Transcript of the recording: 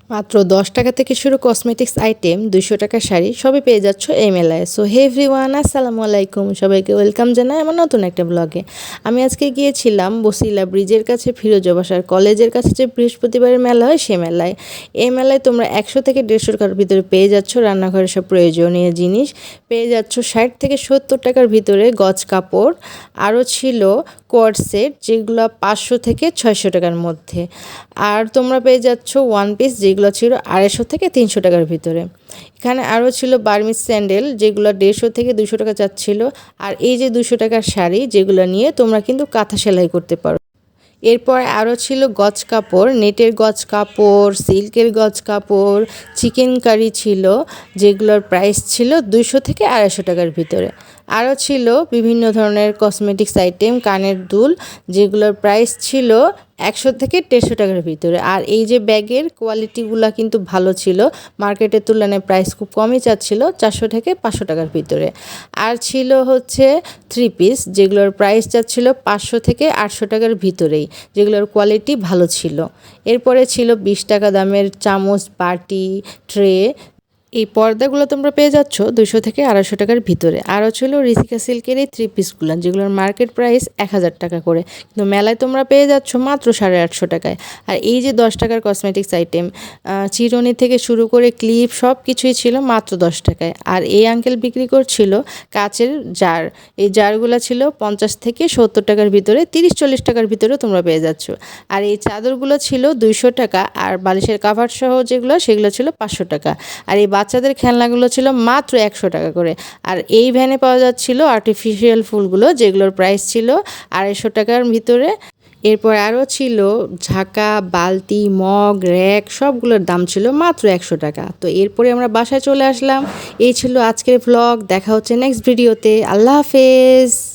মাত্র 10 টাকা থেকে শুরু কসমেটিক্স আইটেম, 200 টাকার শাড়ি সবই পেয়ে যাচ্ছ এই মেলায়। সো হে এভরিওয়ান, আসসালামু আলাইকুম, সবাইকে ওয়েলকাম জানাই আমার নতুন একটা ব্লগে। আমি আজকে গিয়েছিলাম বসিলা ব্রিজের কাছে ফিরোজা বাসার কলেজের কাছে যে বৃহস্পতিবারের মেলা হয় সে মেলায়। এই মেলায় তোমরা 100 থেকে 150 টাকার ভিতরে পেয়ে যাচ্ছ রান্নাঘরের সব প্রয়োজনীয় জিনিস, পেয়ে যাচ্ছ 60 থেকে 70 টাকার ভিতরে গজ কাপড়, আরও ছিল কোয়ার্ড সেট যেগুলো 500 থেকে 600 টাকার মধ্যে। আর তোমরা পেয়ে যাচ্ছ ওয়ান পিস যেগুলো ছিল 250 থেকে 300 টাকার ভিতরে। এখানে আরও ছিল বার্মিজ স্যান্ডেল যেগুলো 150 থেকে 200 টাকা যাচ্ছিল। আর এই যে 200 টাকার শাড়ি যেগুলো নিয়ে তোমরা কিন্তু কাঁথা সেলাই করতে পারো। এরপর আরও ছিল গজ কাপড়, নেটের গজ কাপড়, সিল্কের গজ কাপড়, চিকেন কারি ছিল যেগুলোর প্রাইস ছিল 200 থেকে 250 টাকার ভিতরে। আরও ছিল বিভিন্ন ধরনের কসমেটিক্স আইটেম, কানের দুল যেগুলোর প্রাইস ছিল 100 থেকে 150 টাকার ভিতরে। আর এই যে ব্যাগের কোয়ালিটিগুলো কিন্তু ভালো ছিল, মার্কেটের তুলনায় প্রাইস খুব কমই চাচ্ছিল, 400 থেকে 500 টাকার ভিতরে। আর ছিল হচ্ছে থ্রি পিস যেগুলোর প্রাইস যাচ্ছিল 500 থেকে 800 টাকার ভিতরেই, যেগুলোর কোয়ালিটি ভালো ছিল। এরপরে ছিল 20 টাকা দামের চামচ, বাটি, ট্রে। এই পর্দাগুলো তোমরা পেয়ে যাচ্ছ 200 থেকে 250 টাকার ভিতরে। আরও ছিল রিসিকা সিল্কের এই থ্রি পিসগুলো যেগুলোর মার্কেট প্রাইস 1000 টাকা করে, কিন্তু মেলায় তোমরা পেয়ে যাচ্ছ মাত্র 850 টাকায়। আর এই যে 10 টাকার কসমেটিক্স আইটেম, চিরুনি থেকে শুরু করে ক্লিপ সব কিছুই ছিল মাত্র 10 টাকায়। আর এই আঙ্কেল বিক্রি করছিল কাচের জার, এই জারগুলো ছিল 50 থেকে 70 টাকার ভিতরে, 30-40 টাকার ভিতরেও তোমরা পেয়ে যাচ্ছ। আর এই চাদরগুলো ছিল 200 টাকা, আর বালিশের কাভার সহ যেগুলো সেগুলো ছিল 500 টাকা। আর এই বাচ্চাদের খেলনাগুলো ছিল মাত্র 100 টাকা করে। আর এই ভ্যানে পাওয়া যাচ্ছিল আর্টিফিশিয়াল ফুলগুলো যেগুলোর প্রাইস ছিল 250 টাকার ভিতরে। এরপর আরও ছিল ঝাঁকা, বালতি, মগ, র্যাক সবগুলোর দাম ছিল মাত্র 100 টাকা। তো এরপরে আমরা বাসায় চলে আসলাম। এই ছিল আজকের ভ্লগ, দেখা হচ্ছে নেক্সট ভিডিওতে। আল্লাহ হাফেজ।